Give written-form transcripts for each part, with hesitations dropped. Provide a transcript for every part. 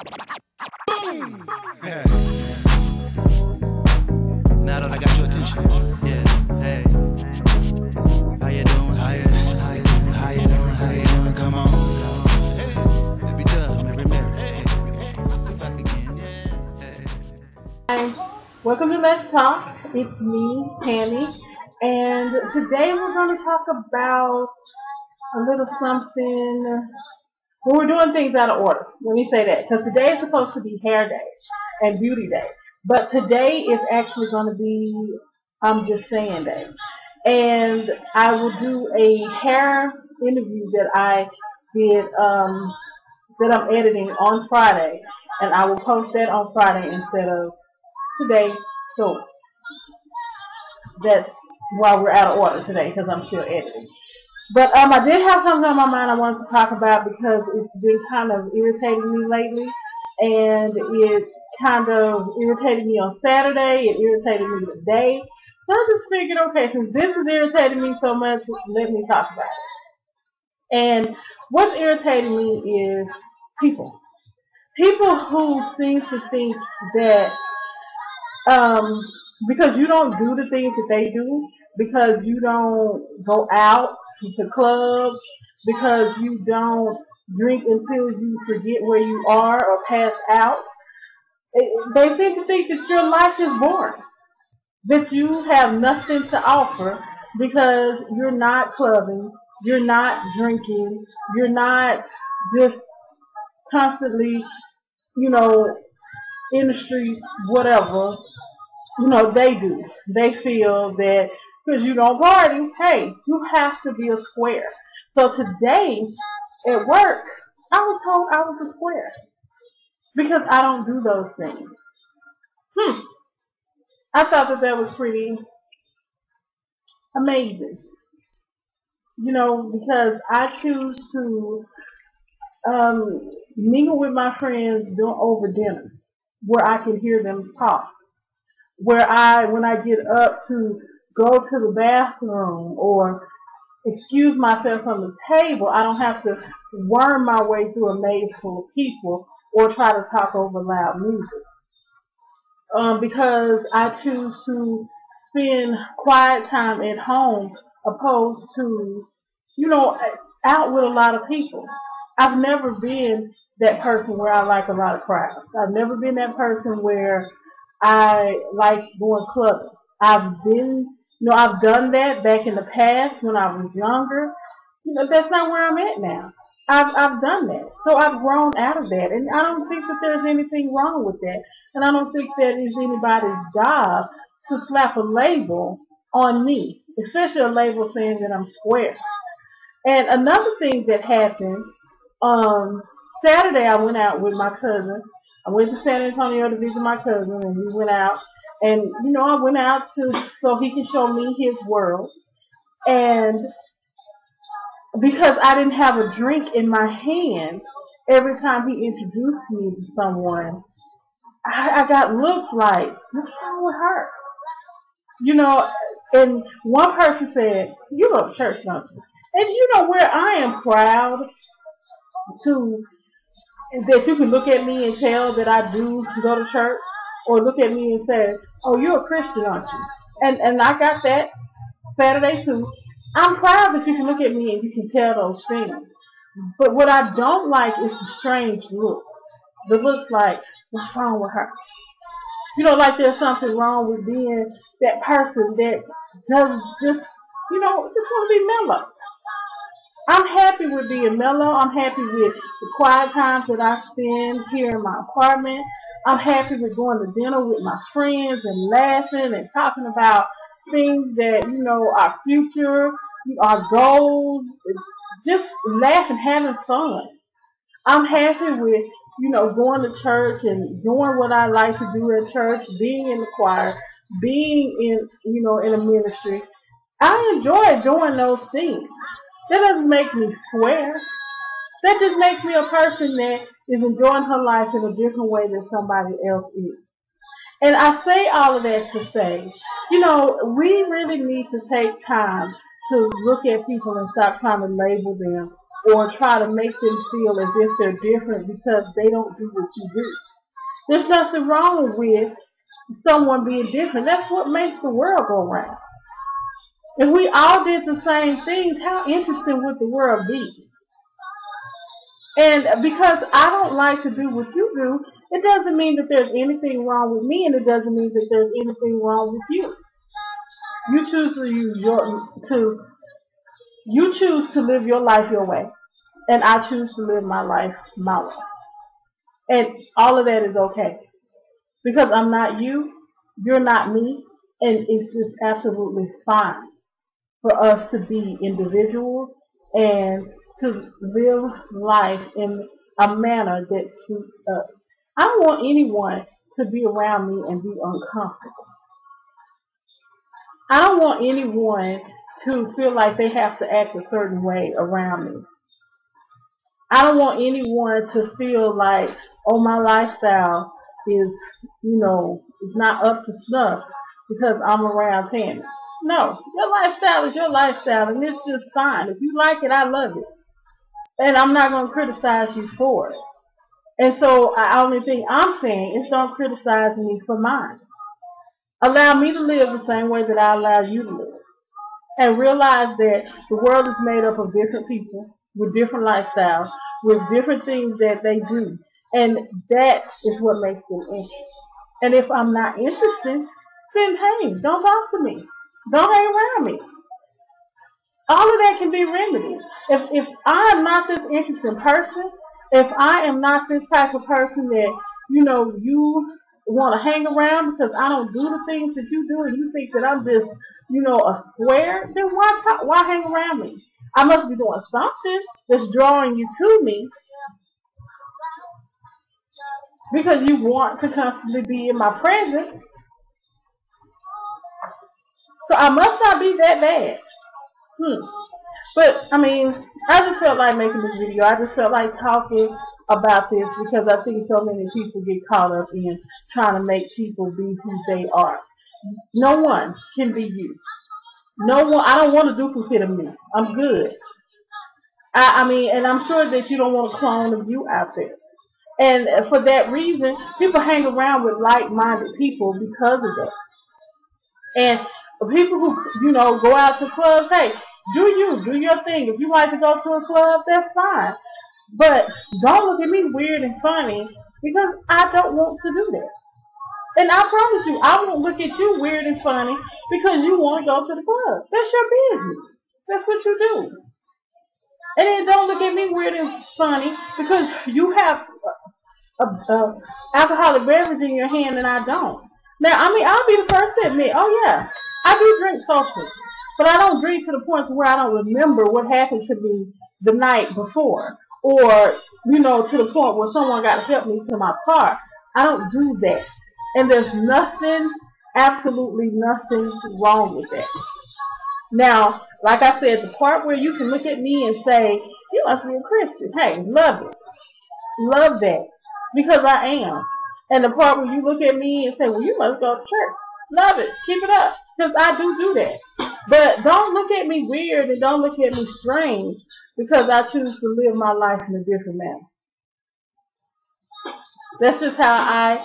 Boom! Yeah. Now that I got your attention, yeah, hey. How you doing? How you doing? Come on. Hey, baby Dub, Mary Mary. Hey, we're back again. Hey. Hi, welcome to Let's Talk. It's me, Tammy, and today we're going to talk about a little something. Well, we're doing things out of order. Let me say that because today is supposed to be hair day and beauty day, but today is actually going to be I'm just saying day, and I will do a hair interview that I did that I'm editing on Friday, and I will post that on Friday instead of today. So that's why we're out of order today because I'm still editing. But I did have something on my mind I wanted to talk about because it's been kind of irritating me lately, and it kind of irritated me on Saturday. It irritated me today. So I just figured, okay, since this is irritating me so much, let me talk about it. And what's irritating me is people. People who seem to think that um, because you don't do the things that they do, because you don't go out to clubs, because you don't drink until you forget where you are or pass out. They seem to think that your life is boring, that you have nothing to offer because you're not clubbing, you're not drinking, you're not just constantly, you know, in the street, whatever. They do. They feel that because you don't party, hey, you have to be a square. So today at work, I was told I was a square because I don't do those things. Hmm. I thought that was pretty amazing. Because I choose to mingle with my friends over dinner where I can hear them talk. When I get up to go to the bathroom or excuse myself from the table, I don't have to worm my way through a maze full of people or try to talk over loud music. Because I choose to spend quiet time at home opposed to, you know, out with a lot of people. I've never been that person where I like a lot of crowds. I've never been that person where I like going clubbing. I've done that back in the past when I was younger. That's not where I'm at now. I've done that. So I've grown out of that. And I don't think that there's anything wrong with that. And I don't think that is anybody's job to slap a label on me, especially a label saying that I'm square. And another thing that happened, Saturday I went out with my cousin. I went to San Antonio to visit my cousin, and we went out. And I went out to so he can show me his world. And because I didn't have a drink in my hand, every time he introduced me to someone, I got looks like, what's wrong with her? You know, and one person said, "You go to church, don't you?" And where I am proud to that you can look at me and tell that I do go to church, or look at me and say, "Oh, you're a Christian, aren't you?" And I got that Saturday too. I'm proud that you can look at me and you can tell those things. But what I don't like is the strange looks. The looks like, what's wrong with her? Like there's something wrong with being that person that does just want to be mellow. I'm happy with being mellow. I'm happy with the quiet times that I spend here in my apartment. I'm happy with going to dinner with my friends and laughing and talking about things that, our future, our goals, just laughing, having fun. I'm happy with, going to church and doing what I like to do at church, being in the choir, being in a ministry. I enjoy doing those things. That doesn't make me square. That just makes me a person that is enjoying her life in a different way than somebody else is. And I say all of that to say, we really need to take time to look at people and stop trying to label them or try to make them feel as if they're different because they don't do what you do. There's nothing wrong with someone being different. That's what makes the world go round. If we all did the same things, how interesting would the world be? And because I don't like to do what you do, it doesn't mean that there's anything wrong with me, and it doesn't mean that there's anything wrong with you. You choose to live your life your way, and I choose to live my life my way. And all of that is okay. Because I'm not you, you're not me, and it's just absolutely fine for us to be individuals and to live life in a manner that suits us. I don't want anyone to be around me and be uncomfortable. I don't want anyone to feel like they have to act a certain way around me. I don't want anyone to feel like, oh, my lifestyle is, is not up to snuff because I'm around Tammy. No, your lifestyle is your lifestyle, and it's just fine. If you like it, I love it. And I'm not going to criticize you for it. And so the only thing I'm saying is don't criticize me for mine. Allow me to live the same way that I allow you to live. And realize that the world is made up of different people with different lifestyles, with different things that they do. And that is what makes them interesting. And if I'm not interested, then hey, don't talk to me. Don't hang around me. All of that can be remedied. If I am not this interesting person, if I am not this type of person that, you want to hang around because I don't do the things that you do and you think that I'm just, a square, then why hang around me? I must be doing something that's drawing you to me because you want to constantly be in my presence. So I must not be that bad. But, I just felt like making this video. I just felt like talking about this because I think so many people get caught up in trying to make people be who they are. No one can be you. No one. I don't want a duplicate of me. I'm good. And I'm sure that you don't want a clone of you out there. And for that reason, people hang around with like-minded people because of that. And people who, go out to clubs, hey, do your thing. If you like to go to a club, that's fine. But don't look at me weird and funny because I don't want to do that. And I promise you, I won't look at you weird and funny because you want to go to the club. That's your business. That's what you do. And then don't look at me weird and funny because you have a alcoholic beverage in your hand and I don't. Now, I'll be the first to admit, oh yeah, I do drink socially. But I don't drink to the point to where I don't remember what happened to me the night before. Or, to the point where someone got to help me to my car. I don't do that. And there's nothing, absolutely nothing wrong with that. Now, like I said, the part where you can look at me and say, you must be a Christian. Hey, love it. Love that. Because I am. And the part where you look at me and say, well, you must go to church. Love it. Keep it up. Because I do that. But don't look at me weird and don't look at me strange because I choose to live my life in a different manner. That's just how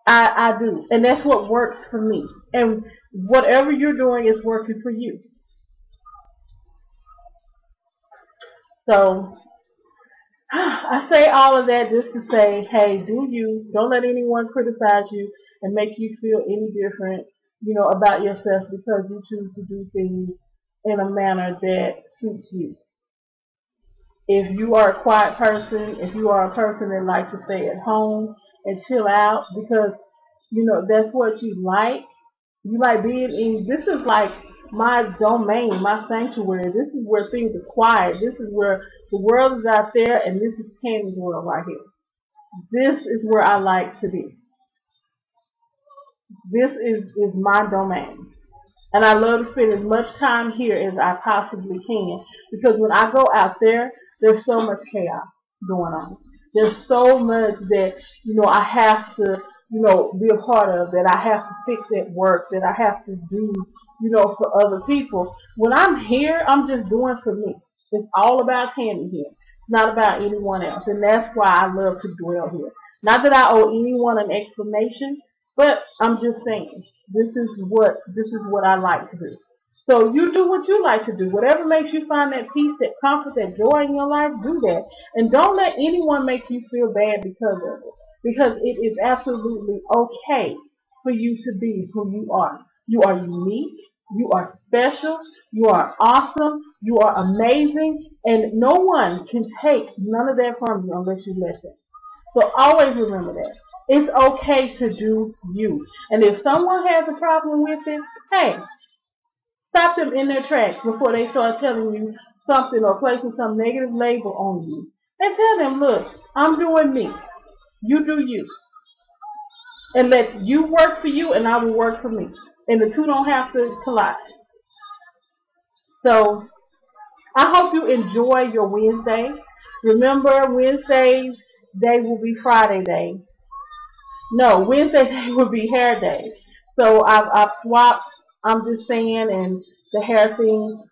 I do. And that's what works for me. And whatever you're doing is working for you. So I say all of that just to say, hey, do you. Don't let anyone criticize you and make you feel any different, about yourself because you choose to do things in a manner that suits you. If you are a quiet person, if you are a person that likes to stay at home and chill out because, that's what you like being in, this is like my domain, my sanctuary. This is where things are quiet. This is where the world is out there and this is Tammy's world right here. This is where I like to be. This is my domain. And I love to spend as much time here as I possibly can. Because when I go out there, there's so much chaos going on. There's so much that, I have to, be a part of, that I have to fix at work, that I have to do, for other people. When I'm here, I'm just doing for me. It's all about Tammy here. not about anyone else. And that's why I love to dwell here. Not that I owe anyone an explanation, but I'm just saying this is what I like to do. So you do what you like to do. Whatever makes you find that peace, that comfort, that joy in your life, do that. And don't let anyone make you feel bad because of it. Because it is absolutely okay for you to be who you are. You are unique. You are special. You are awesome. You are amazing. And no one can take none of that from you unless you let them. So always remember that. It's okay to do you. And if someone has a problem with it, hey, stop them in their tracks before they start telling you something or placing some negative label on you. And tell them, look, I'm doing me. You do you. And let you work for you and I will work for me. And the two don't have to collide. So I hope you enjoy your Wednesday. Remember, Wednesdays, day will be Friday day. No, Wednesday day will be hair day. So I've swapped, I'm just saying, and the hair thing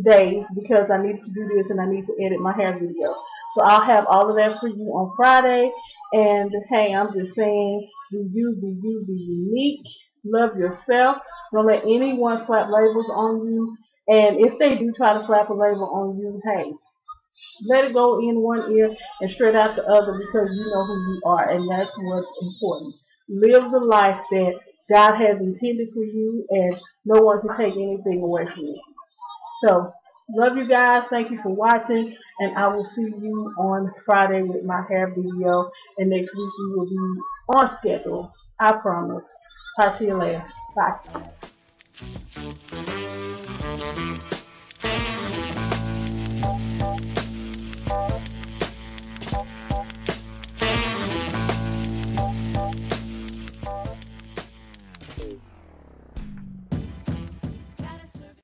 days because I need to do this and I need to edit my hair video. So I'll have all of that for you on Friday. And hey, I'm just saying, be you, be unique, love yourself. Don't let anyone slap labels on you. And if they do try to slap a label on you, hey, let it go in one ear and straight out the other because you know who you are, and that's what's important. Live the life that God has intended for you, and no one can take anything away from you. So, love you guys. Thank you for watching, and I will see you on Friday with my hair video, and next week we will be on schedule. I promise. Talk to you later. Bye.